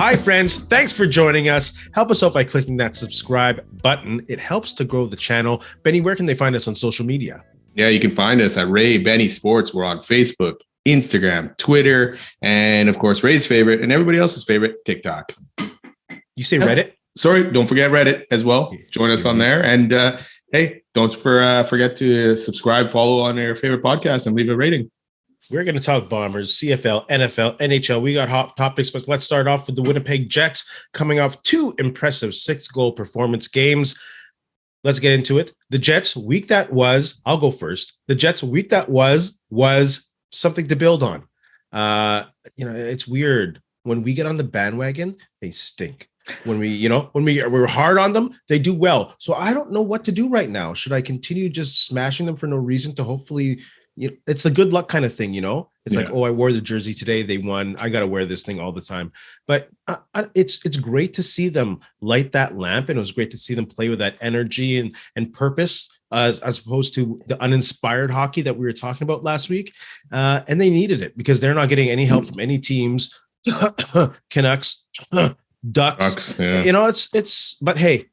Hi, friends. Thanks for joining us. Help us out by clicking that subscribe button. It helps to grow the channel. Benny, where can they find us on social media? Yeah, you can find us at Ray Benny Sports. We're on Facebook, Instagram, Twitter, and of course, Ray's favorite and everybody else's favorite, TikTok. You say Reddit? Sorry, don't forget Reddit as well. Join us on there. And hey, don't forget to subscribe, follow on your favorite podcast, and leave a rating. We're going to talk Bombers, CFL, NFL, NHL. We got hot topics, but let's start off with the Winnipeg Jets coming off two impressive 6-goal performance games. Let's get into it. The Jets week that was, I'll go first. The Jets week that was something to build on. It's weird. When we get on the bandwagon, they stink. When we're hard on them, they do well. So I don't know what to do right now. Should I continue just smashing them for no reason to hopefully, it's a good luck kind of thing, It's like, oh, I wore the jersey today, they won, I got to wear this thing all the time. But it's great to see them light that lamp, and it was great to see them play with that energy and purpose as opposed to the uninspired hockey that we were talking about last week. And they needed it because they're not getting any help from any teams. Canucks, Ducks. Yeah. But hey,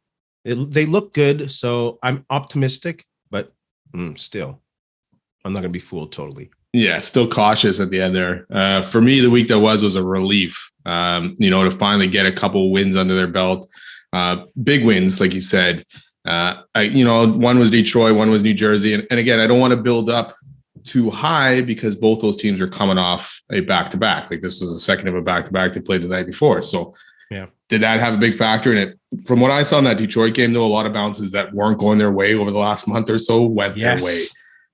they look good, so I'm optimistic, but still I'm not going to be fooled totally. Yeah, still cautious at the end there. For me, the week that was a relief, to finally get a couple wins under their belt. Big wins, like you said. One was Detroit, one was New Jersey. And again, I don't want to build up too high because both those teams are coming off a back-to-back. Like this was the second of a back-to-back they played the night before. So yeah, did that have a big factor in it? From what I saw in that Detroit game, though, a lot of bounces that weren't going their way over the last month or so went their way.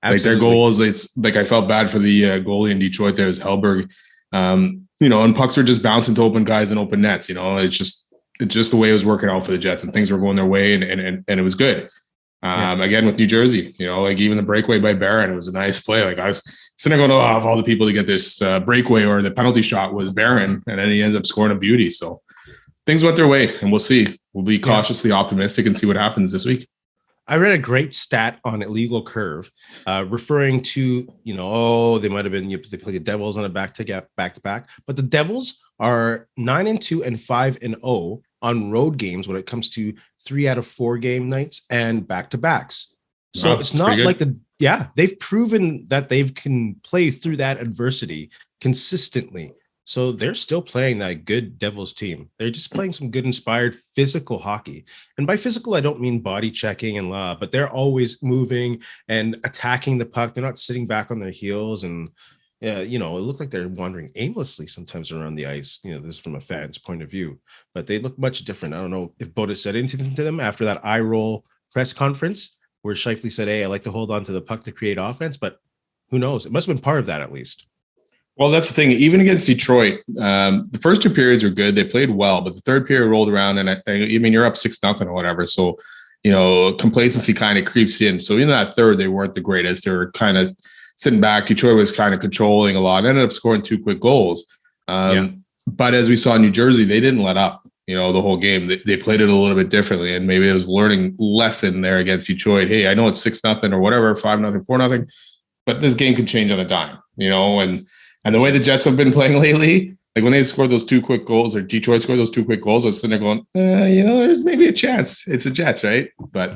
Absolutely. Like their goals, it's like I felt bad for the goalie in Detroit. There was Hellberg, and pucks were just bouncing to open guys and open nets. It's just the way it was working out for the Jets, and things were going their way, and it was good. Again with New Jersey, like even the breakaway by Barron, it was a nice play. Like I was sitting there going, of all the people to get this breakaway or the penalty shot was Barron, and then he ends up scoring a beauty. So things went their way, and we'll see. We'll be cautiously optimistic and see what happens this week. I read a great stat on Illegal Curve, referring to, they might have been, they play the Devils on a back-to-back, but the Devils are 9-2 and 5-0 on road games when it comes to 3 out of 4 game nights and back-to-backs. So it's not like they've proven that they can play through that adversity consistently. So they're still playing that good Devils team. They're just playing some good, inspired, physical hockey. And by physical, I don't mean body checking and but they're always moving and attacking the puck. They're not sitting back on their heels. And, it looked like they're wandering aimlessly sometimes around the ice. This is from a fan's point of view. But they look much different. I don't know if Boda said anything to them after that eye roll press conference where Scheifele said, hey, I like to hold on to the puck to create offense. But who knows? It must have been part of that at least. Well, that's the thing. Even against Detroit, the first 2 periods were good. They played well, but the third period rolled around, and you're up 6-0 or whatever. So, complacency kind of creeps in. So in that third, they weren't the greatest. They were kind of sitting back. Detroit was kind of controlling a lot. Ended up scoring 2 quick goals. But as we saw in New Jersey, they didn't let up. The whole game. They played it a little bit differently, and maybe it was a learning lesson there against Detroit. Hey, I know it's 6-0 or whatever, 5-0, 4-0, but this game could change on a dime. And the way the Jets have been playing lately, like when they scored those 2 quick goals, or Detroit scored those 2 quick goals, I was sitting there going, there's maybe a chance. It's the Jets, right? But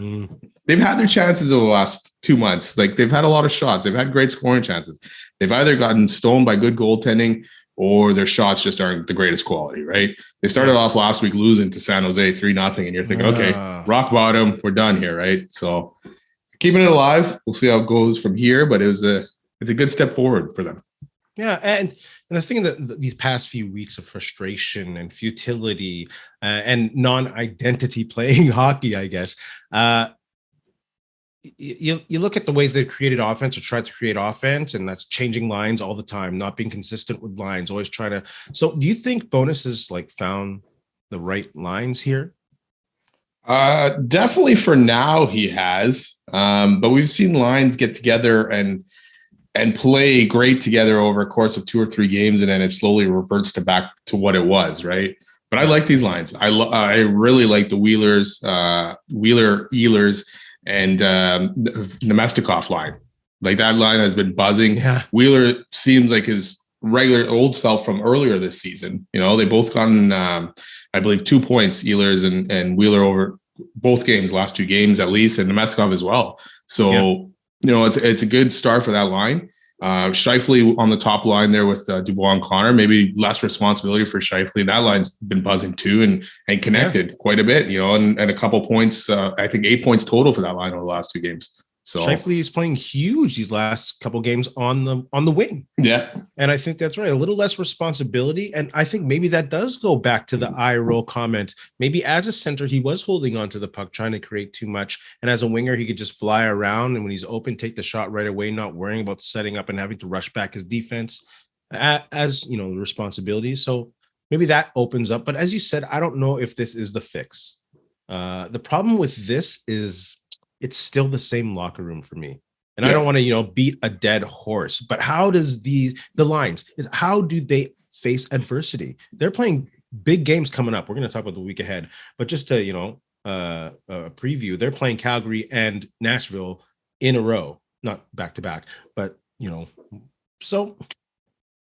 they've had their chances over the last 2 months. Like they've had a lot of shots. They've had great scoring chances. They've either gotten stoned by good goaltending or their shots just aren't the greatest quality, right? They started off last week losing to San Jose 3-0, and you're thinking, okay, rock bottom, we're done here, right? So keeping it alive. We'll see how it goes from here, but it's a good step forward for them. Yeah, and the thing that these past few weeks of frustration and futility and non-identity playing hockey, I guess, you look at the ways they've created offense or tried to create offense, and that's changing lines all the time, not being consistent with lines, always trying to. So do you think Bonus has found the right lines here? Definitely for now he has, but we've seen lines get together and play great together over a course of 2 or 3 games, and then it slowly reverts back to what it was, right? But I like these lines. I really like the Wheelers, Ehlers, and Nemestikov line. Like that line has been buzzing. Yeah. Wheeler seems like his regular old self from earlier this season. You know, they both gotten, I believe, 2 points, Ehlers and Wheeler over both games, last 2 games at least, and Nemeskov as well. So, you know, it's a good start for that line. Scheifele on the top line there with Dubois and Connor, maybe less responsibility for Scheifele. That line's been buzzing too and connected quite a bit, you know, and a couple points, I think 8 points total for that line over the last 2 games. So Scheifele is playing huge these last couple games on the wing. Yeah. And I think that's right. A little less responsibility. And I think maybe that does go back to the eye roll comment. Maybe as a center, he was holding on to the puck, trying to create too much. And as a winger, he could just fly around. And when he's open, take the shot right away, not worrying about setting up and having to rush back his defense as, you know, responsibilities. So maybe that opens up. But as you said, I don't know if this is the fix. The problem with this is it's still the same locker room for me. And I don't want to, you know, beat a dead horse, but how does the lines is how do they face adversity? They're playing big games coming up. We're going to talk about the week ahead, but just to, you know, preview, they're playing Calgary and Nashville in a row, not back to back, but you know, so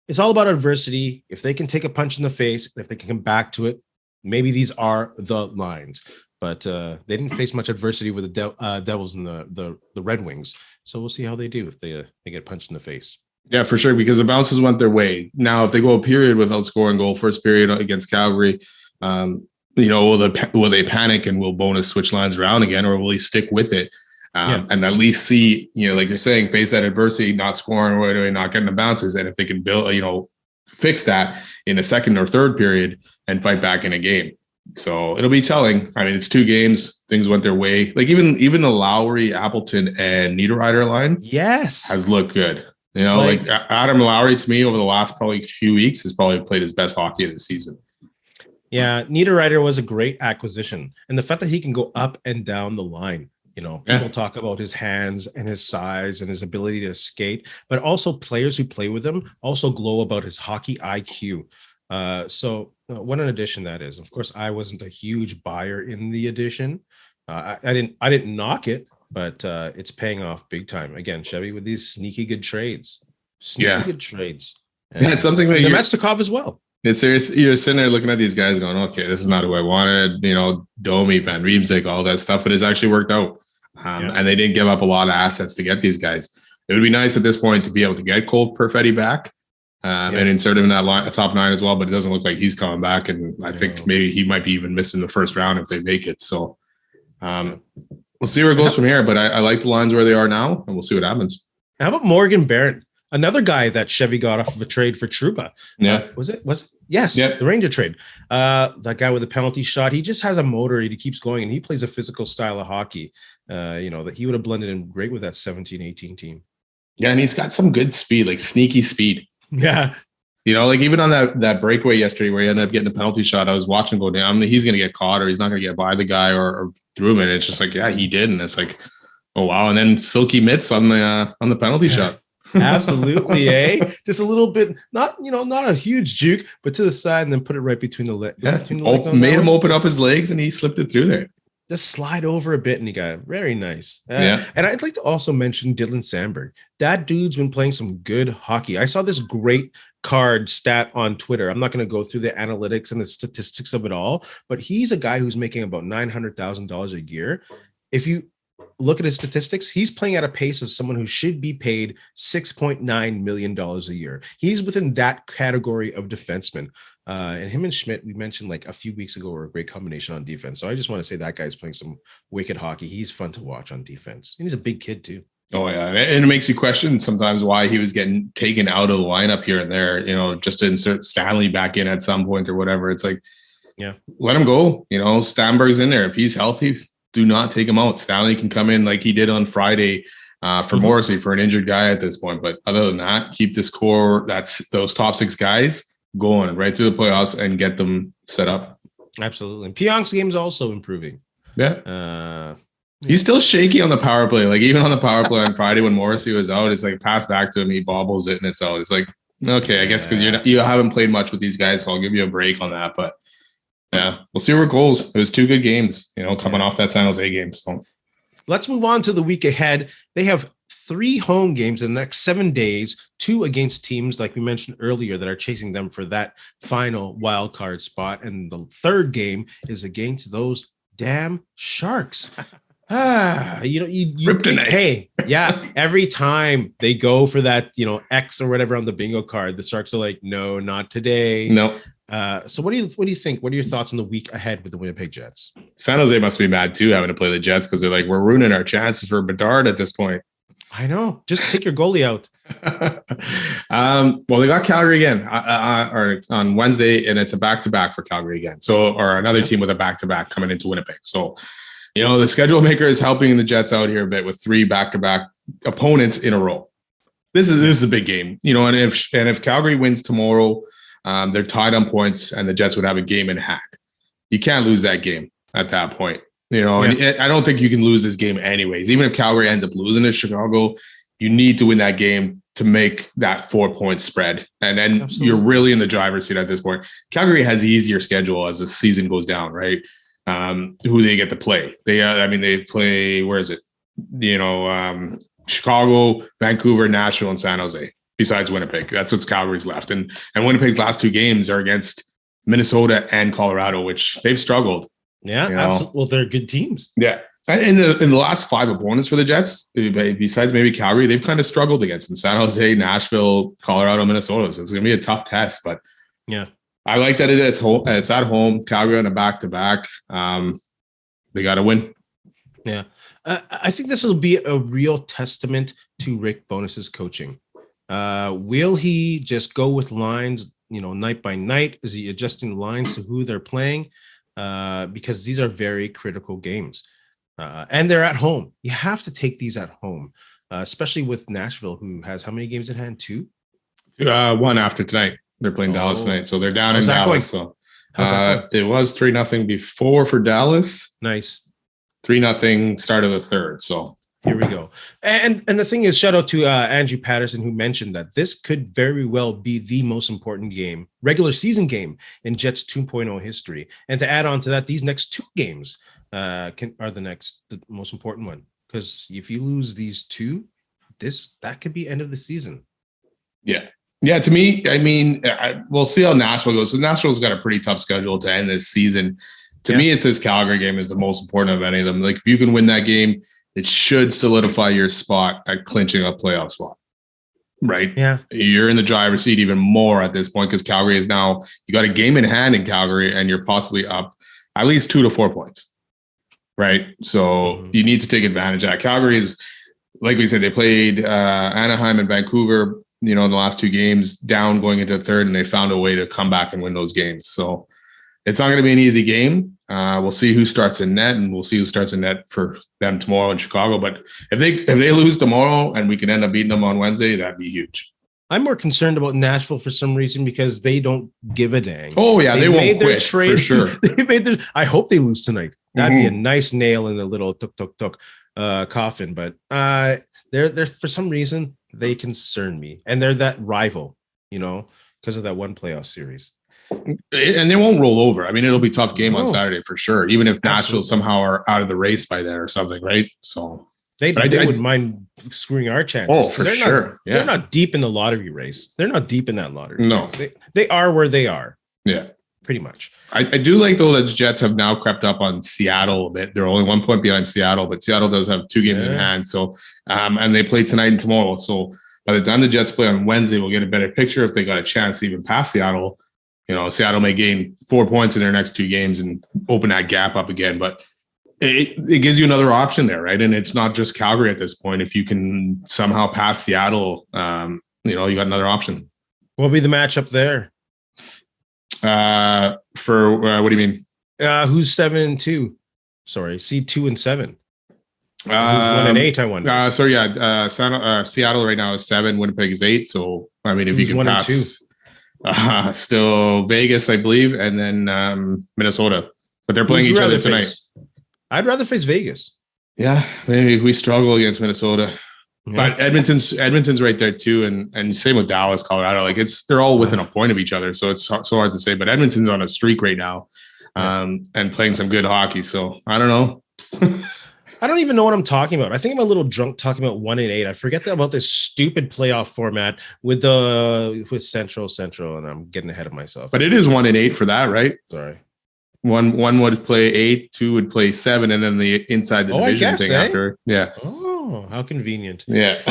it's all about adversity. If they can take a punch in the face, if they can come back to it, maybe these are the lines. But they didn't face much adversity with the Devils and the Red Wings. So we'll see how they do if they get punched in the face. Yeah, for sure, because the bounces went their way. Now, if they go a period without scoring goal, first period against Calgary, you know, will they panic and will bonus switch lines around again, or will he stick with it and at least see, you know, like you're saying, face that adversity, not scoring, or not getting the bounces, and if they can build, you know, fix that in a second or third period and fight back in a game. So it'll be telling. I mean, it's 2 games. Things went their way. Like even the Lowry, Appleton, and Niederreiter line, has looked good. You know, like Adam Lowry to me over the last probably few weeks has probably played his best hockey of the season. Yeah, Niederreiter was a great acquisition, and the fact that he can go up and down the line. You know, people talk about his hands and his size and his ability to skate, but also players who play with him also glow about his hockey IQ. So what an addition that is. Of course, I wasn't a huge buyer in the addition. I didn't knock it, but it's paying off big time. Again, Chevy with these sneaky good trades. Good trades. And it's something that Nemestikov as well. It's serious. You're sitting there looking at these guys going, okay, this is not who I wanted. You know, Domi, Van Riemsdyk, all that stuff, but it's actually worked out. And they didn't give up a lot of assets to get these guys. It would be nice at this point to be able to get Cole Perfetti back. And insert him in that line, top 9 as well, but it doesn't look like he's coming back. And I think maybe he might be even missing the first round if they make it. So we'll see where it goes from here. But I like the lines where they are now, and we'll see what happens. How about Morgan Barron, another guy that Chevy got off of a trade for Trouba? Yeah, was it? Yes, the Ranger trade. That guy with a penalty shot. He just has a motor. He keeps going, and he plays a physical style of hockey. You know, that he would have blended in great with that 17-18 team. Yeah, and he's got some good speed, like sneaky speed. Yeah. You know, like even on that breakaway yesterday where he ended up getting a penalty shot, I was watching go down. I mean, he's going to get caught or he's not going to get by the guy or through him. And it's just like, yeah, he did. And it's like, oh, wow. And then silky mitts on the penalty shot. Absolutely, eh? Just a little bit, not a huge juke, but to the side and then put it right between the legs. Yeah, made him open up his legs and he slipped it through there. Just slide over a bit and he got it. Very nice. And I'd like to also mention Dylan Sandberg. That dude's been playing some good hockey. I saw this great card stat on Twitter. I'm not going to go through the analytics and the statistics of it all, but he's a guy who's making about $900,000 a year. If you look at his statistics, he's playing at a pace of someone who should be paid $6.9 million a year. He's within that category of defenseman. And him and Schmidt, we mentioned like a few weeks ago, were a great combination on defense. So I just want to say that guy's playing some wicked hockey. He's fun to watch on defense. And he's a big kid too. Oh yeah. And it makes you question sometimes why he was getting taken out of the lineup here and there, you know, just to insert Stanley back in at some point or whatever. It's like, yeah, let him go. You know, Stamberg's in there. If he's healthy, do not take him out. Stanley can come in like he did on Friday for Morrissey for an injured guy at this point. But other than that, keep this core, that's those top 6 guys going right through the playoffs and get them set up. Absolutely. And Pionk's game is also improving. Yeah. He's still shaky on the power play. Like even on the power play on Friday when Morrissey was out, it's like pass back to him, he bobbles it and it's out. It's like, okay, I guess because you haven't played much with these guys, so I'll give you a break on that. But yeah, we'll see where it goes. It was 2 good games, you know, coming off that San Jose game. So let's move on to the week ahead. They have 3 home games in the next 7 days, 2 against teams like we mentioned earlier that are chasing them for that final wild card spot. And the third game is against those damn Sharks. You think, hey, yeah, every time they go for that, X or whatever on the bingo card, the Sharks are like, no, not today. No. So what do you think? What are your thoughts on the week ahead with the Winnipeg Jets? San Jose must be mad too, having to play the Jets, because they're like, we're ruining our chances for Bedard at this point. I know. Just take your goalie out. Well, they got Calgary again or on Wednesday, and it's a back-to-back for Calgary again. So, or another team with a back-to-back coming into Winnipeg. So, the schedule maker is helping the Jets out here a bit with 3 back-to-back opponents in a row. This is a big game, and if Calgary wins tomorrow, they're tied on points, and the Jets would have a game in hand. You can't lose that game at that point, And I don't think you can lose this game anyways. Even if Calgary ends up losing to Chicago, you need to win that game to make that 4-point spread. And then You're really in the driver's seat at this point. Calgary has the easier schedule as the season goes down, right? Who they get to play. They play, where is it? Chicago, Vancouver, Nashville, and San Jose, besides Winnipeg. That's what's Calgary's left. And Winnipeg's last 2 games are against Minnesota and Colorado, which they've struggled. Yeah, absolutely. Well, they're good teams. Yeah. In the last 5 opponents for the Jets, besides maybe Calgary, they've kind of struggled against them. San Jose, Nashville, Colorado, Minnesota. So it's going to be a tough test. But yeah, I like that it's at home. Calgary on a back-to-back. They got to win. Yeah. I think this will be a real testament to Rick Bowness's coaching. Will he just go with lines, night by night? Is he adjusting lines to who they're playing? Because these are very critical games. And they're at home. You have to take these at home, especially with Nashville, who has how many games in hand? 2? 1 after tonight. They're playing Dallas tonight. So they're down in Dallas. So it was 3-0 before for Dallas. Nice. 3-0 start of the third. So here we go. And the thing is, shout out to Andrew Patterson, who mentioned that this could very well be the most important game, regular season game in Jets 2.0 history. And to add on to that, these next 2 games are the most important one, because if you lose these 2, that could be end of the season. Yeah, to me, we'll see how Nashville goes. So Nashville's got a pretty tough schedule to end this season. To me, it's this Calgary game is the most important of any of them. Like, if you can win that game, it should solidify your spot at clinching a playoff spot, right? Yeah. You're in the driver's seat even more at this point, because Calgary is now, you got a game in hand in Calgary, and you're possibly up at least 2 to 4 points, right? So you need to take advantage of that. Calgary is, like we said, they played Anaheim and Vancouver, in the last 2 games, down going into the third, and they found a way to come back and win those games. So it's not going to be an easy game. We'll see who starts in net, and we'll see who starts in net for them tomorrow in Chicago. But if they lose tomorrow and we can end up beating them on Wednesday, that'd be huge. I'm more concerned about Nashville for some reason, because they don't give a dang. Oh yeah, they won't quit for sure. I hope they lose tonight. That'd be a nice nail in the little tuk coffin. But they're for some reason they concern me, and they're that rival, because of that one playoff series. And they won't roll over. It'll be a tough game on Saturday for sure, even if Nashville somehow are out of the race by then or something, right? So they wouldn't mind screwing our chances. Oh, for sure. They're not deep in the lottery race. They're not deep in that lottery. No. They are where they are. Yeah. Pretty much. I do like, though, that the Jets have now crept up on Seattle a bit. They're only 1 point behind Seattle, but Seattle does have 2 games in hand. So, and they play tonight and tomorrow. So by the time the Jets play on Wednesday, we'll get a better picture if they got a chance to even pass Seattle. Seattle may gain 4 points in their next 2 games and open that gap up again. But it gives you another option there, right? And it's not just Calgary at this point. If you can somehow pass Seattle, you got another option. What'll be the matchup there? For what do you mean? Who's 7-2? Sorry, seed 2 and 7. Who's 1 and 8? I wonder. Seattle right now is 7. Winnipeg is 8. So if you can 1 pass. Still Vegas, I believe, and then Minnesota. But they're playing each other tonight. I'd rather face Vegas. Yeah, maybe we struggle against Minnesota. Yeah. But Edmonton's right there too, and same with Dallas, Colorado. Like they're all within a point of each other, so it's so hard to say. But Edmonton's on a streak right now, and playing some good hockey. So I don't know. I don't even know what I'm talking about. I think I'm a little drunk talking about 1-8. I forget about this stupid playoff format with Central, and I'm getting ahead of myself. But it is 1-8 for that, right? Sorry. One would play 8, 2 would play 7, and then the inside the division thing after. Yeah. Oh, how convenient. Yeah.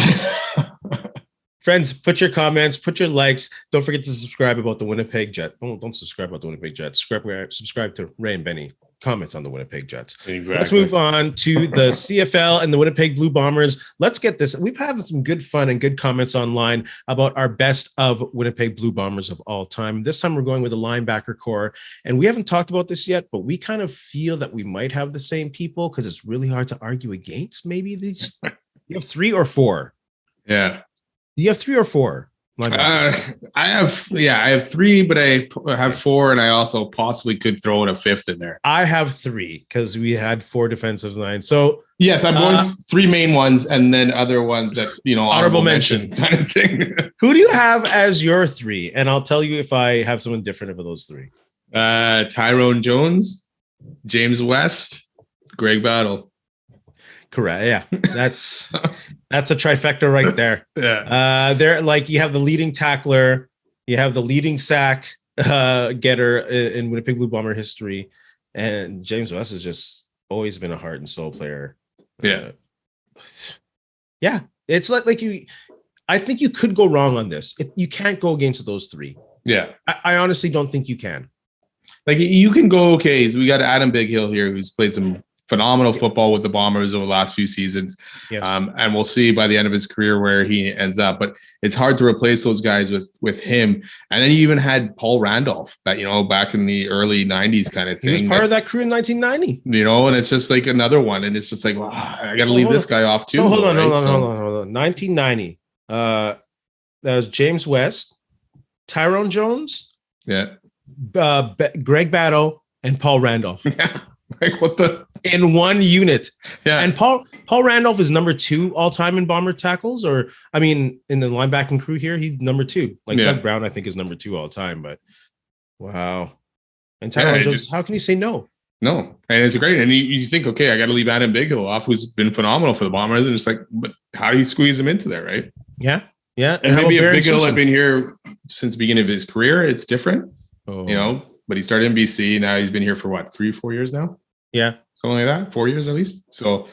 Friends, put your comments, put your likes. Don't forget to subscribe about the Winnipeg Jets. Don't subscribe about the Winnipeg Jets. Subscribe to Ray and Benny. Comment on the Winnipeg Jets. Exactly. Let's move on to the CFL and the Winnipeg Blue Bombers. Let's get this. We've had some good fun and good comments online about our best of Winnipeg Blue Bombers of all time. This time we're going with the linebacker core. And we haven't talked about this yet, but we kind of feel that we might have the same people because it's really hard to argue against maybe these. You have 3 or 4. Yeah. You have 3 or 4. I have 3, but I have 4, and I also possibly could throw in a 5th in there. I have 3 because we had 4 defensive lines. So yes, I'm going 3 main ones and then other ones that, honorable mention kind of thing. Who do you have as your 3? And I'll tell you if I have someone different of those 3. Tyrone Jones, James West, Greg Battle. Correct. Yeah, that's a trifecta right there. Yeah. They're like you have the leading tackler, you have the leading sack getter in Winnipeg Blue Bomber history, and James West has just always been a heart and soul player. Yeah, yeah. It's like you. I think you could go wrong on this. You can't go against those 3. Yeah, I honestly don't think you can. Like you can go. Okay, so we got Adam Bighill here, who's played some phenomenal football with the Bombers over the last few seasons. Yes. And we'll see by the end of his career where he ends up, but it's hard to replace those guys with him. And then you even had Paul Randolph that, back in the early 90s kind of thing. He was part of that crew in 1990. And it's just like another one. And it's just like, wow, I got to leave this guy off too. So hold on. 1990. That was James West, Tyrone Jones, Greg Battle, and Paul Randolph. Yeah. Like what the in one unit. Yeah. And Paul Randolph is number 2 all time in Bomber tackles, or I mean in the linebacking crew here, he's number 2. Like Doug Brown, I think, is number 2 all time, but wow. And Tyrone Jones, how can you say no? No. And it's great. And you think, okay, I got to leave Adam Bighill off, who's been phenomenal for the Bombers. And it's like, but how do you squeeze him into there, right? Yeah. Yeah. And maybe if Bighill had been here since the beginning of his career, it's different, but he started in BC. Now he's been here for what, 3 or 4 years now? Yeah. Something like that, 4 years at least. So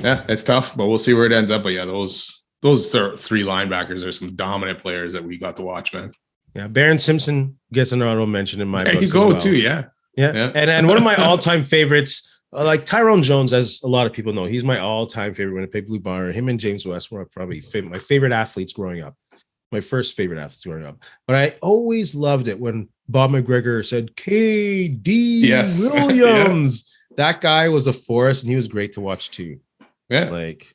yeah, it's tough, but we'll see where it ends up. But yeah, those 3 linebackers are some dominant players that we got to watch, man. Yeah. Baron Simpson gets an honorable mention in my there books. You go as well. too. Yeah. Yeah. And one of my all-time favorites, like Tyrone Jones, as a lot of people know, he's my all-time favorite Winnipeg Blue Bomber. Him and James West were probably my favorite athletes growing up. My first favorite athletes growing up. But I always loved it when Bob McGregor said, K.D. Williams. That guy was a force, and he was great to watch too. Yeah. Like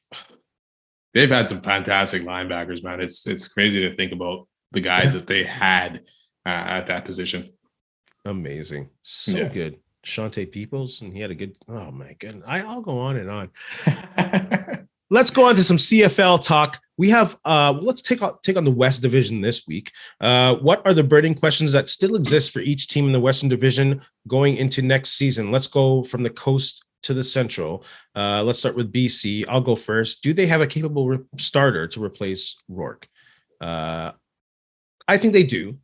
they've had some fantastic linebackers, man. It's crazy to think about the guys that they had at that position. Amazing. So good. Shante Peoples, and he had a good, oh my goodness. I'll go on and on. Let's go on to some CFL talk. We have let's take on the West Division this week. What are the burning questions that still exist for each team in the Western Division going into next season? Let's go from the coast to the Central. Let's start with BC. I'll go first. Do they have a capable starter to replace Rourke? I think they do.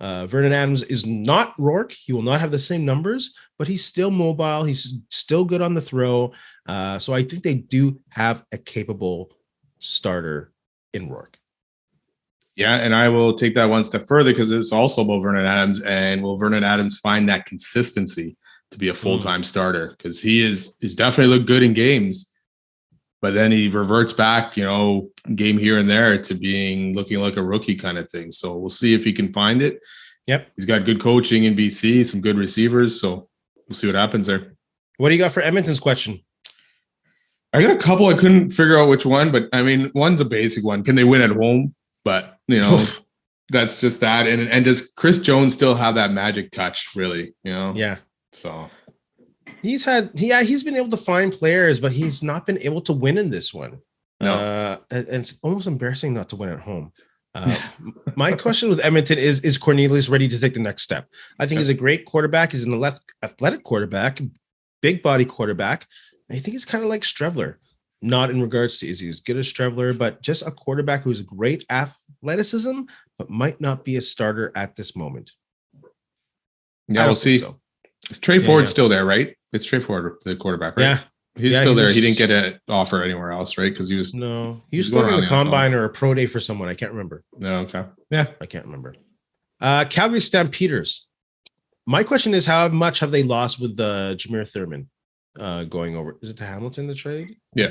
Vernon Adams is not Rourke. He will not have the same numbers, but he's still mobile. He's still good on the throw. So I think they do have a capable starter in Rourke. Yeah, and I will take that one step further because it's also about Vernon Adams. And will Vernon Adams find that consistency to be a full-time starter? Because he's definitely looked good in games, but then he reverts back, game here and there to looking like a rookie kind of thing. So we'll see if he can find it. Yep. He's got good coaching in BC, some good receivers. So we'll see what happens there. What do you got for Edmonton's question? I got a couple. I couldn't figure out which one, but I mean, one's a basic one. Can they win at home? But, that's just that. And does Chris Jones still have that magic touch, really? Yeah. So he's been able to find players, but he's not been able to win in this one. No. And it's almost embarrassing not to win at home. My question with Edmonton is Cornelius ready to take the next step? I think he's a great quarterback. He's an athletic quarterback, big body quarterback. I think it's kind of like Strevler, not in regards to is he as good as Strevler, but just a quarterback who's great athleticism, but might not be a starter at this moment. Yeah, we'll see. So. Trey Ford's still there, right? It's Trey Ford, the quarterback, right? Yeah. He's still there. He didn't get an offer anywhere else, right? Because he was still in the combine or a pro day for someone. I can't remember. No, okay. Yeah, I can't remember. Calgary Stampeders. My question is, how much have they lost with Jameer Thurman going over? Is it to Hamilton, the trade? Yeah.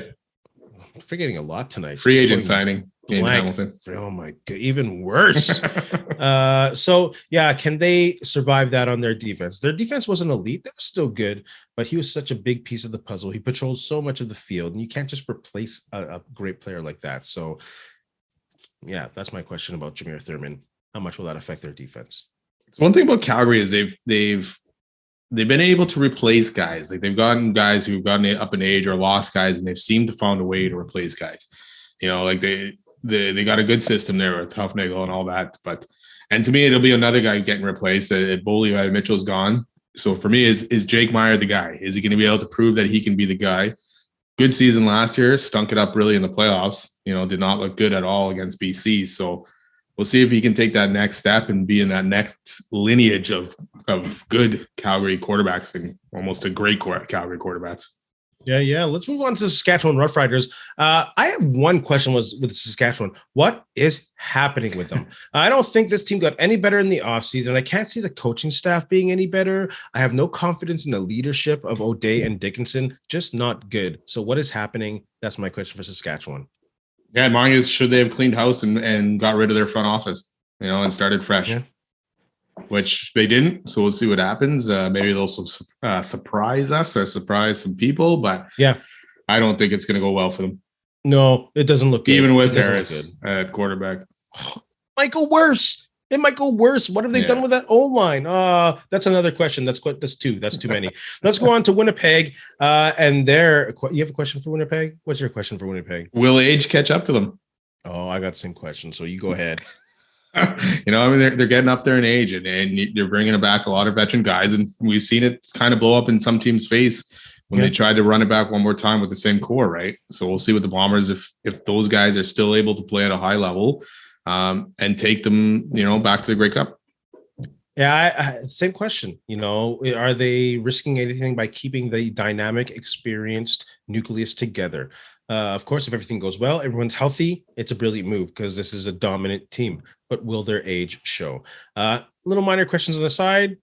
I'm forgetting a lot tonight. Free agent signing in Hamilton. Oh my God, even worse. So yeah, can they survive that on their defense? Their defense wasn't elite. They were still good, but he was such a big piece of the puzzle. He patrolled so much of the field, and you can't just replace a great player like that. So yeah, that's my question about Jameer Thurman. How much will that affect their defense? So one thing about Calgary is they've been able to replace guys. Like they've gotten guys who've gotten up in age or lost guys, and they've seemed to find a way to replace guys. You know, like they got a good system there with Huffnagel and all that. And to me, it'll be another guy getting replaced. Boley Mitchell's gone. So for me, is Jake Meyer the guy? Is he going to be able to prove that he can be the guy? Good season last year, stunk it up really in the playoffs. You know, did not look good at all against BC. So we'll see if he can take that next step and be in that next lineage of good Calgary quarterbacks and almost a great Calgary quarterbacks. Yeah. Let's move on to Saskatchewan Roughriders. I have one question with Saskatchewan. What is happening with them? I don't think this team got any better in the offseason. I can't see the coaching staff being any better. I have no confidence in the leadership of O'Day and Dickinson. Just not good. So what is happening? That's my question for Saskatchewan. Yeah, mine is, should they have cleaned house and got rid of their front office, and started fresh? Yeah. Which they didn't. So we'll see what happens. Maybe they'll surprise us or surprise some people, but yeah, I don't think it's going to go well for them. No, it doesn't look good. Even with Harris at quarterback. Might go worse. It might go worse. What have they done with that O-line? That's another question. That's two. That's too many. Let's go on to Winnipeg. And you have a question for Winnipeg? What's your question for Winnipeg? Will age catch up to them? Oh, I got the same question. So you go ahead. They're getting up there in age, and you're bringing back a lot of veteran guys, and we've seen it kind of blow up in some teams' face when they tried to run it back one more time with the same core, right? So we'll see with the Bombers if those guys are still able to play at a high level and take them, back to the Grey Cup. Yeah, same question. Are they risking anything by keeping the dynamic, experienced nucleus together? Of course, if everything goes well, everyone's healthy, it's a brilliant move because this is a dominant team. But will their age show? Little minor questions on the side.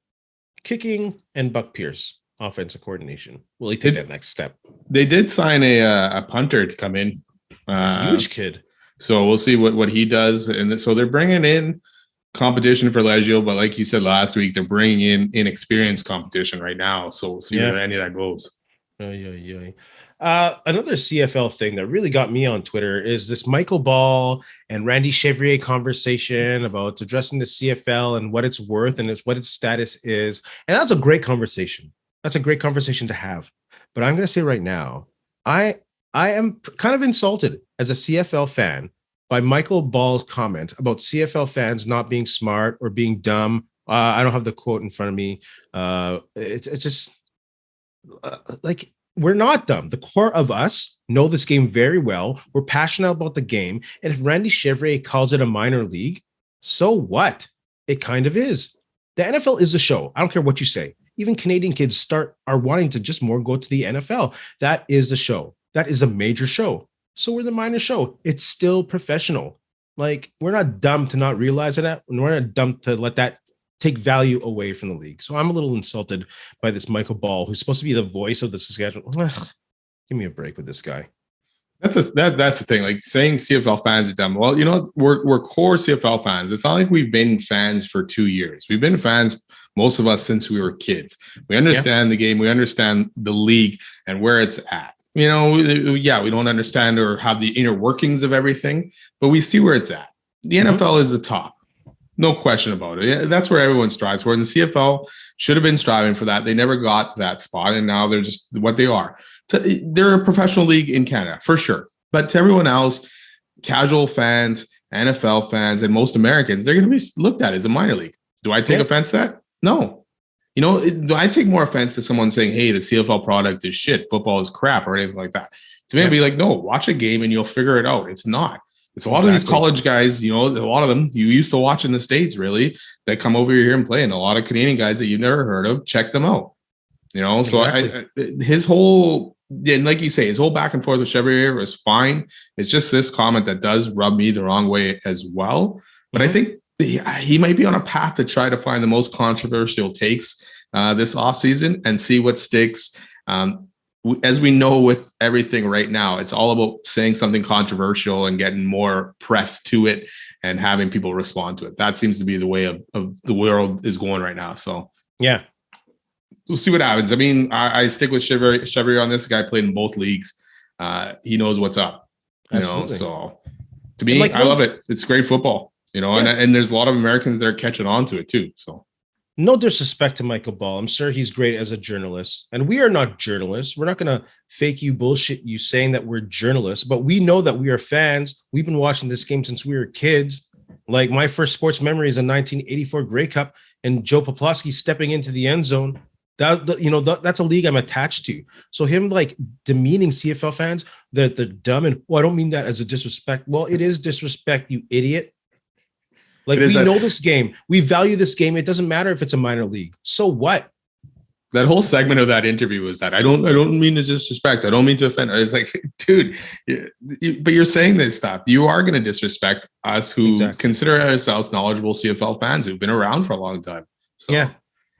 Kicking and Buck Pierce, offensive coordination. Will he take that next step? They did sign a punter to come in. Huge kid. So we'll see what he does. And so they're bringing in competition for Leggio, but like you said last week, they're bringing in inexperienced competition right now. So we'll see where any of that goes. Another CFL thing that really got me on Twitter is this Michael Ball and Randy Chevrier conversation about addressing the CFL and what it's worth and what its status is. And that's a great conversation. That's a great conversation to have. But I'm going to say right now, I am kind of insulted as a CFL fan by Michael Ball's comment about CFL fans not being smart or being dumb. I don't have the quote in front of me. It's just like, we're not dumb. The core of us know this game very well. We're passionate about the game. And if Randy Chevrier calls it a minor league, so what? It kind of is. The NFL is the show. I don't care what you say. Even Canadian kids are wanting to just more go to the NFL. That is the show. That is a major show. So we're the minor show. It's still professional. Like, we're not dumb to not realize that. And we're not dumb to let that take value away from the league. So I'm a little insulted by this Michael Ball, who's supposed to be the voice of the Saskatchewan. Give me a break with this guy. That's the thing. Like, saying CFL fans are dumb. Well, we're core CFL fans. It's not like we've been fans for 2 years. We've been fans, most of us, since we were kids. We understand the game. We understand the league and where it's at. We don't understand or have the inner workings of everything, but we see where it's at. The NFL is the top. No question about it. That's where everyone strives for. And the CFL should have been striving for that. They never got to that spot, and now they're just what they are. So they're a professional league in Canada, for sure. But to everyone else, casual fans, NFL fans, and most Americans, they're going to be looked at as a minor league. Do I take offense to that? No. I take more offense to someone saying, hey, the CFL product is shit, football is crap, or anything like that. To me, I'd be like, no, watch a game and you'll figure it out. It's not. It's a lot of these college guys, a lot of them you used to watch in the States, really, that come over here and play. And a lot of Canadian guys that you've never heard of, check them out. So his whole, and like you say, his whole back and forth with Chevrier was fine. It's just this comment that does rub me the wrong way as well. But I think he might be on a path to try to find the most controversial takes this offseason and see what sticks. As we know with everything right now, it's all about saying something controversial and getting more press to it and having people respond to it. That seems to be the way of the world is going right now. So, yeah, we'll see what happens. I mean, I stick with Chevrier on this. The guy played in both leagues. He knows what's up, so to me, I love it. It's great football, and there's a lot of Americans that are catching on to it too. So. No disrespect to Michael Ball. I'm sure he's great as a journalist. And we are not journalists. We're not going to fake you bullshit you saying that we're journalists, but we know that we are fans. We've been watching this game since we were kids. Like my first sports memory is a 1984 Grey Cup and Joe Poplawski stepping into the end zone. That's a league I'm attached to. So him like demeaning CFL fans, that they're dumb. And I don't mean that as a disrespect. Well, it is disrespect, you idiot. Like we know this game. We value this game. It doesn't matter if it's a minor league. So what? That whole segment of that interview was that I don't mean to disrespect. I don't mean to offend. It's like, dude, but you're saying this stuff. You are going to disrespect us who consider ourselves knowledgeable CFL fans who've been around for a long time. So. Yeah.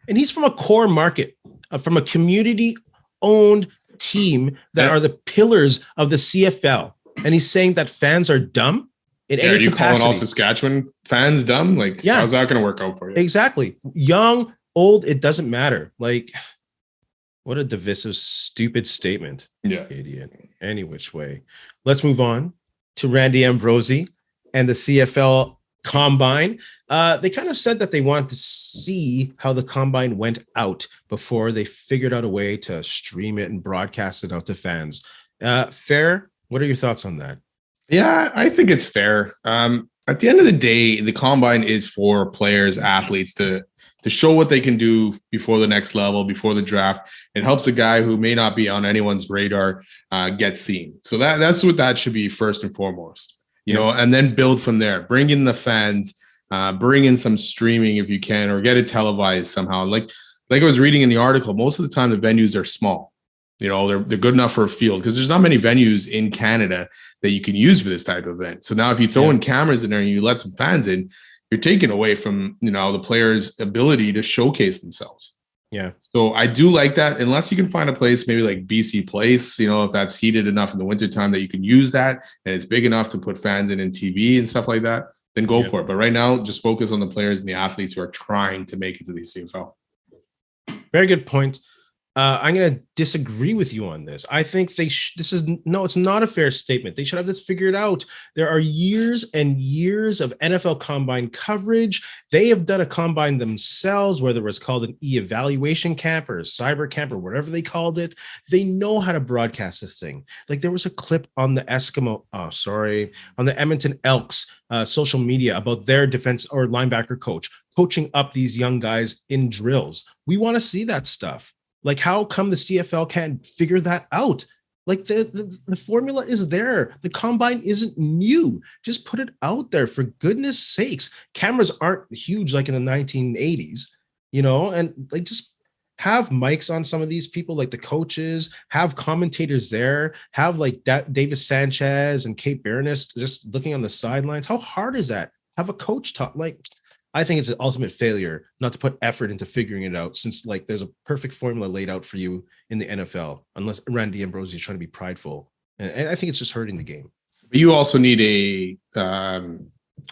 And he's from a core market, from a community-owned team that are the pillars of the CFL. And he's saying that fans are dumb. Are you calling all Saskatchewan fans dumb? Like, how's that going to work out for you? Exactly. Young, old, it doesn't matter. Like, what a divisive, stupid statement. Yeah. Idiot. Any which way. Let's move on to Randy Ambrosie and the CFL Combine. They kind of said that they wanted to see how the Combine went out before they figured out a way to stream it and broadcast it out to fans. Fair? What are your thoughts on that? Yeah, I think it's fair. At the end of the day, the Combine is for players, athletes to show what they can do before the next level, before the draft. It helps a guy who may not be on anyone's radar get seen. So that's what that should be first and foremost, and then build from there. Bring in the fans, bring in some streaming if you can, or get it televised somehow. Like I was reading in the article, most of the time the venues are small. They're good enough for a field because there's not many venues in Canada that you can use for this type of event. So now if you throw in cameras in there and you let some fans in, you're taking away from, the players' ability to showcase themselves. Yeah. So I do like that, unless you can find a place, maybe like BC Place, if that's heated enough in the wintertime that you can use that and it's big enough to put fans in TV and stuff like that, then go for it. But right now, just focus on the players and the athletes who are trying to make it to the CFL. Very good point. I'm going to disagree with you on this. I think it's not a fair statement. They should have this figured out. There are years and years of NFL Combine coverage. They have done a Combine themselves, whether it was called an e-evaluation camp or a cyber camp or whatever they called it. They know how to broadcast this thing. Like there was a clip on the on the Edmonton Elks social media about their defense or linebacker coach coaching up these young guys in drills. We want to see that stuff. Like, how come the CFL can't figure that out? Like the formula is there. The Combine isn't new. Just put it out there for goodness sakes. Cameras aren't huge like in the 1980s, and like just have mics on some of these people, like the coaches, have commentators there, have like Davis Sanchez and Kate Berenice just looking on the sidelines. How hard is that? Have a coach talk. Like, I think it's an ultimate failure not to put effort into figuring it out, since like there's a perfect formula laid out for you in the NFL, unless Randy Ambrosie is trying to be prideful. And I think it's just hurting the game. You also need a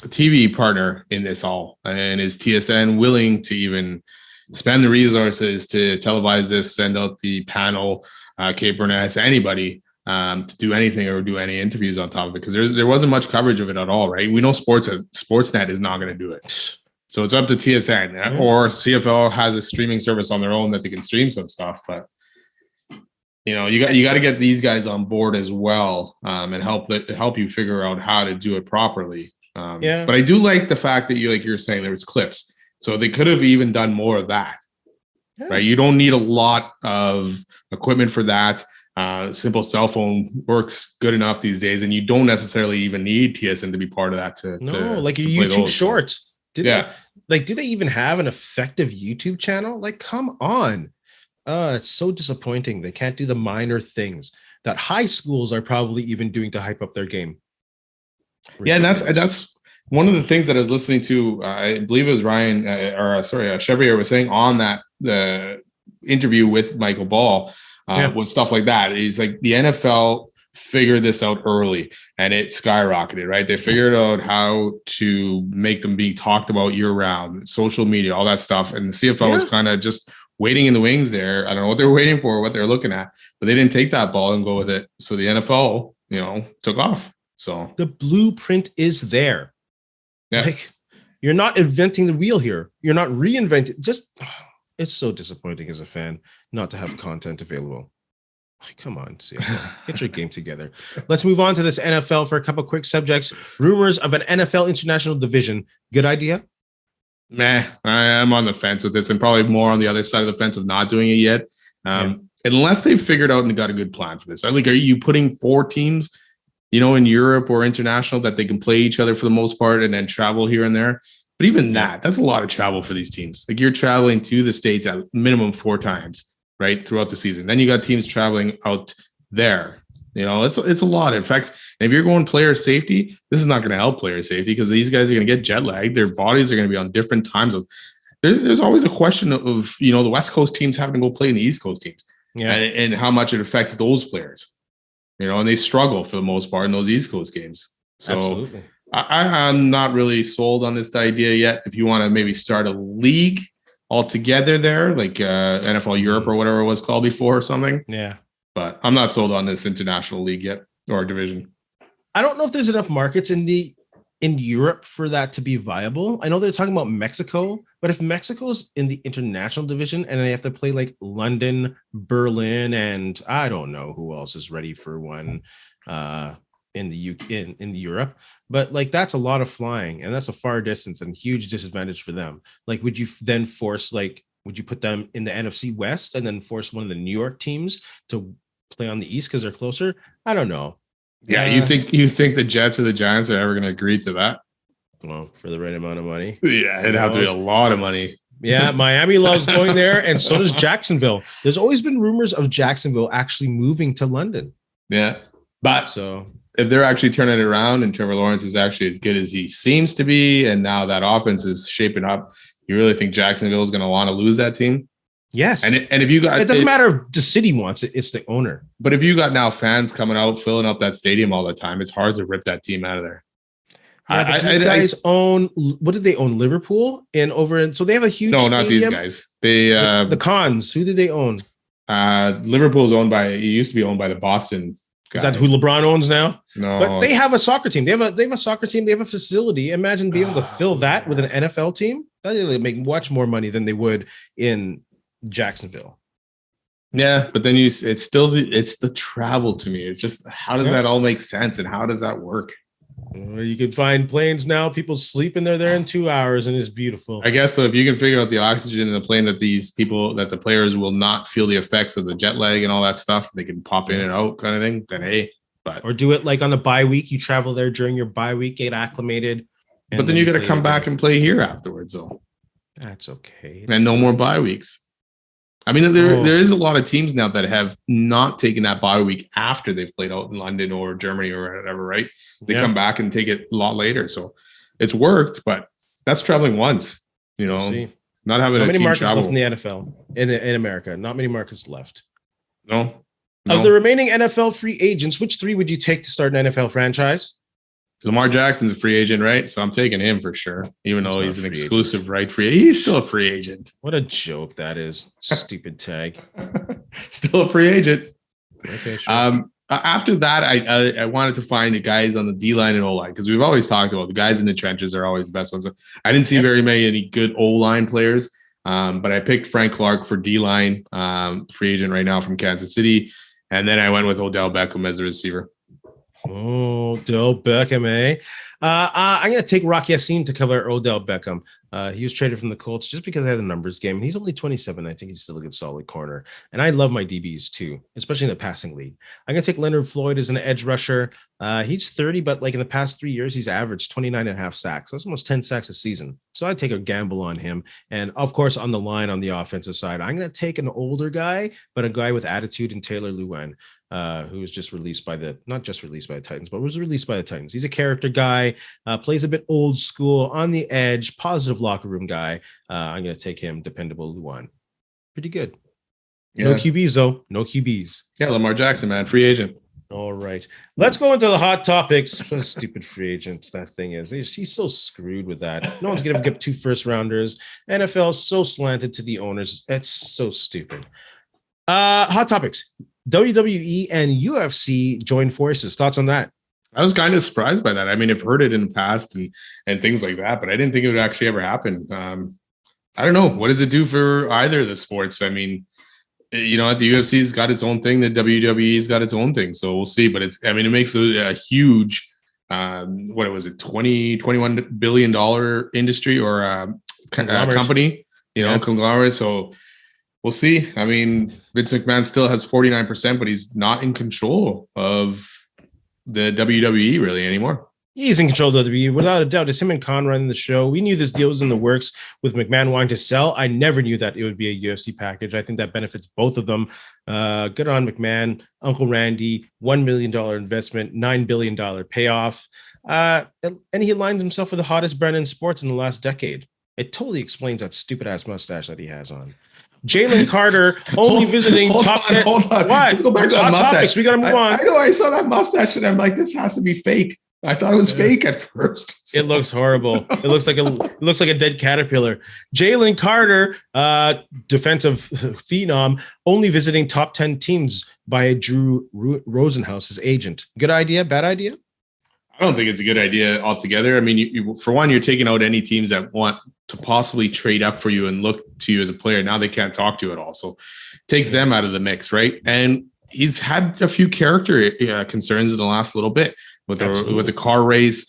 TV partner in this all. And is TSN willing to even spend the resources to televise this, send out the panel, Kate Burness, anybody to do anything or do any interviews on top of it? Because there wasn't much coverage of it at all, right? We know Sportsnet is not going to do it. So it's up to TSN, or CFL has a streaming service on their own that they can stream some stuff. But you got to get these guys on board as well, and help you figure out how to do it properly. But I do like the fact that you're saying there was clips, so they could have even done more of that. right? You don't need a lot of equipment for that. Simple cell phone works good enough these days, and you don't necessarily even need TSN to be part of that. Like your YouTube Shorts. Do they even have an effective YouTube channel? Like, come on. It's so disappointing. They can't do the minor things that high schools are probably even doing to hype up their game. Ridiculous. Yeah, and that's one of the things that I was listening to. I believe it was Ryan Chevrier was saying on that the interview with Michael Ball was stuff like that. He's like, the NFL figured this out early and it skyrocketed, right? They figured out how to make them be talked about year round, social media, all that stuff. And the CFL was kind of just waiting in the wings there. I don't know what they're waiting for, what they're looking at, but they didn't take that ball and go with it. So the NFL, took off. So the blueprint is there. Yeah. Like, you're not inventing the wheel here. You're not reinventing. It's so disappointing as a fan not to have content available. Come on, CFL. Get your game together. Let's move on to this NFL for a couple quick subjects. Rumors of an NFL international division. Good idea? I am on the fence with this, and probably more on the other side of the fence of not doing it yet. Unless they've figured out and got a good plan for this. I think, are you putting 4 teams, in Europe or international that they can play each other for the most part and then travel here and there? But even that's a lot of travel for these teams. Like, you're traveling to the States at minimum 4 times, right, throughout the season. Then you got teams traveling out there. It's a lot. It affects. And if you're going player safety, this is not going to help player safety because these guys are going to get jet lagged. Their bodies are going to be on different time zones. There's always a question of the West Coast teams having to go play in the East Coast teams, and how much it affects those players. And they struggle for the most part in those East Coast games. So absolutely. I'm not really sold on this idea yet. If you want to maybe start a league altogether there, like NFL Europe or whatever it was called before or something. Yeah. But I'm not sold on this international league yet or division. I don't know if there's enough markets in Europe for that to be viable. I know they're talking about Mexico, but if Mexico's in the international division and they have to play like London, Berlin, and I don't know who else is ready for one in Europe, but like, that's a lot of flying and that's a far distance and huge disadvantage for them. Like, would you then would you put them in the NFC West and then force one of the New York teams to play on the East because they're closer? I don't know. Yeah, you think the Jets or the Giants are ever going to agree to that? Well, for the right amount of money. Yeah, it'd have to be a lot of money. Yeah, Miami loves going there, and so does Jacksonville. There's always been rumors of Jacksonville actually moving to London. Yeah, but if they're actually turning it around and Trevor Lawrence is actually as good as he seems to be, and now that offense is shaping up, you really think Jacksonville is going to want to lose that team? Yes. And if you got, it doesn't matter if the city wants it, it's the owner. But if you got now fans coming out, filling up that stadium all the time, it's hard to rip that team out of there. Yeah, these guys own, what did they own? Liverpool so they have a huge stadium. Not these guys. They the Cons. Who did they own? Liverpool's it used to be owned by the Boston guy. Is that who LeBron owns now? No. But they have a soccer team. They have a soccer team. They have a facility. Imagine being able to fill that with an NFL team. They'd make much more money than they would in Jacksonville. Yeah, but then it's still the travel to me. It's just, how does that all make sense and how does that work? Well, you can find planes now. People sleep in there in 2 hours and it's beautiful. I guess so. If you can figure out the oxygen in the plane that the players will not feel the effects of the jet lag and all that stuff, they can pop in and out kind of thing, then hey. Or do it like on the bye week. You travel there during your bye week, get acclimated. But then you got to come back and play here afterwards, though. That's okay. And no more bye weeks. I mean, there is a lot of teams now that have not taken that bye week after they've played out in London or Germany or whatever, right? They come back and take it a lot later. So it's worked, but that's traveling once, not having Not a many team markets travel. left in the NFL, in America. Not many markets left. No. Of the remaining NFL free agents, which 3 would you take to start an NFL franchise? Lamar Jackson's a free agent, right? So I'm taking him for sure, even though he's an exclusive right free agent. He's still a free agent. What a joke that is. Stupid tag. Still a free agent. Okay, sure. After that, I wanted to find the guys on the D-line and O-line because we've always talked about the guys in the trenches are always the best ones. I didn't see very many good O-line players, but I picked Frank Clark for D-line, free agent right now from Kansas City. And then I went with Odell Beckham as the receiver. Oh, Odell Beckham, eh? I'm going to take Rock Yassin to cover Odell Beckham. He was traded from the Colts just because I had the numbers game. He's only 27. I think he's still a good solid corner. And I love my DBs too, especially in the passing league. I'm going to take Leonard Floyd as an edge rusher. He's 30, but like in the past 3 years, he's averaged 29 and a half sacks. So that's almost 10 sacks a season. So I'd take a gamble on him. And of course, on the line on the offensive side, I'm going to take an older guy, but a guy with attitude in Taylor Lewan. Who was just released by not just released by the Titans, but was released by the Titans. He's a character guy, plays a bit old school, on the edge, positive locker room guy. I'm going to take him, dependable Luan. Pretty good. Yeah. No QBs, though. No QBs. Yeah, Lamar Jackson, man. Free agent. All right. Let's go into the hot topics. What a stupid free agents that thing is. She's so screwed with that. No one's going to get 2 first-rounders. NFL is so slanted to the owners. It's so stupid. Hot topics. WWE and UFC join forces. Thoughts on that? I was kind of surprised by that. I mean, I've heard it in the past and things like that, but I didn't think it would actually ever happen. I don't know. What does it do for either of the sports? I mean, the UFC's got its own thing. The WWE's got its own thing. So we'll see. But it makes a huge, what was it, $21 billion industry or company, conglomerate. So we'll see. I mean, Vince McMahon still has 49%, but he's not in control of the WWE really anymore. He's in control of the WWE, without a doubt. It's him and Khan running the show. We knew this deal was in the works with McMahon wanting to sell. I never knew that it would be a UFC package. I think that benefits both of them. Good on McMahon, Uncle Randy, $1 million investment, $9 billion payoff. And he aligns himself with the hottest brand in sports in the last decade. It totally explains that stupid-ass mustache that he has on. Jalen Carter only visiting top 10. Hold on. What? Let's go back to that mustache. Topics. We got to move on. I know. I saw that mustache and I'm like, this has to be fake. I thought it was fake at first. So. It looks horrible. It looks like a dead caterpillar. Jalen Carter, defensive phenom, only visiting top 10 teams by Drew Rosenhaus's agent. Good idea? Bad idea? I don't think it's a good idea altogether. I mean, for one, you're taking out any teams that want to possibly trade up for you and look to you as a player. Now they can't talk to you at all. So it takes them out of the mix, right? And he's had a few character concerns in the last little bit with the car race,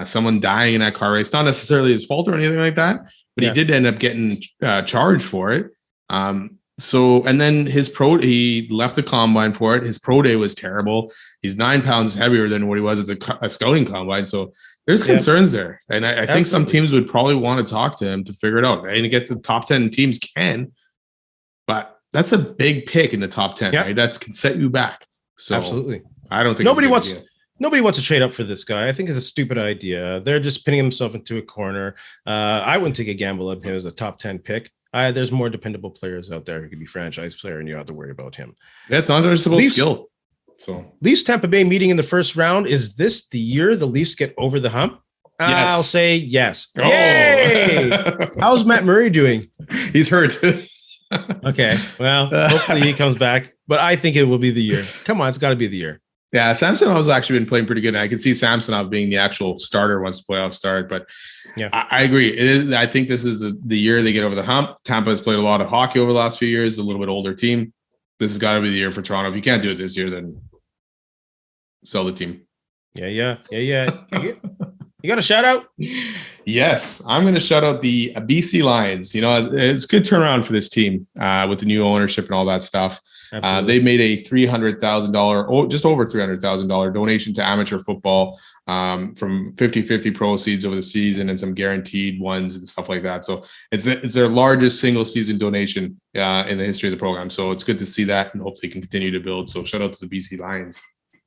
someone dying in that car race. Not necessarily his fault or anything like that, but he did end up getting charged for it. And then he left the combine for it. His pro day was terrible. He's 9 pounds heavier than what he was at the scouting combine. So there's concerns there. And I think some teams would probably want to talk to him to figure it out. And get the top 10 teams can, but that's a big pick in the top 10, right? That can set you back. So absolutely. I don't think nobody wants to trade up for this guy. I think it's a stupid idea. They're just pinning himself into a corner. I wouldn't take a gamble on him as a top 10 pick. There's more dependable players out there who could be franchise player, and you don't have to worry about him. That's not a skill. So Leafs Tampa Bay meeting in the first round. Is this the year the Leafs get over the hump? Yes. I'll say yes. Oh. Yay! How's Matt Murray doing? He's hurt. Okay. Well, hopefully he comes back, but I think it will be the year. Come on, it's got to be the year. Yeah, Samsonov's actually been playing pretty good. And I can see Samsonov being the actual starter once the playoffs start. But yeah, I agree. It is. I think this is the year they get over the hump. Tampa has played a lot of hockey over the last few years, a little bit older team. This has got to be the year for Toronto. If you can't do it this year, then sell the team. Yeah. You got a shout out? Yes, I'm going to shout out the BC Lions. It's a good turnaround for this team with the new ownership and all that stuff. They made a $300,000, just over $300,000 donation to amateur football from 50-50 proceeds over the season and some guaranteed ones and stuff like that. So it's their largest single season donation in the history of the program. So it's good to see that and hopefully can continue to build. So shout out to the BC Lions.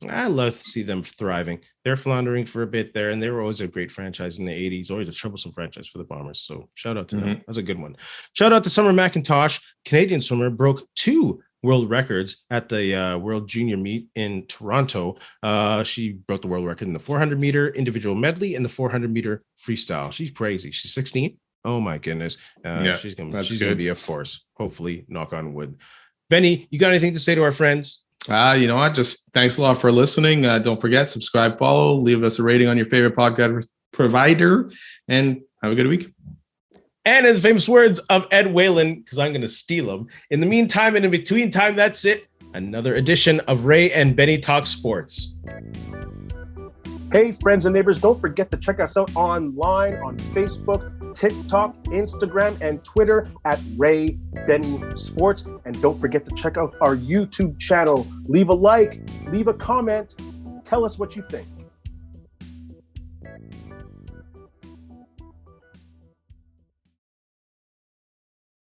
I love to see them thriving. They're floundering for a bit there, and they were always a great franchise in the 80s, always a troublesome franchise for the Bombers. So shout out to them. That's a good one. Shout out to Summer McIntosh, Canadian swimmer, broke 2 world records at the World Junior Meet in Toronto. She broke the world record in the 400-meter individual medley and the 400-meter freestyle. She's crazy. She's 16. Oh, my goodness. She's going to be a force, hopefully, knock on wood. Benny, you got anything to say to our friends? You know what? Just thanks a lot for listening. Don't forget, subscribe, follow, leave us a rating on your favorite podcast provider, and have a good week. And in the famous words of Ed Whalen, because I'm going to steal them. In the meantime and in between time, that's it. Another edition of Ray and Benny Talk Sports. Hey, friends and neighbors, don't forget to check us out online on Facebook, TikTok, Instagram, and Twitter at Ray Benny Sports. And don't forget to check out our YouTube channel. Leave a like, leave a comment, tell us what you think.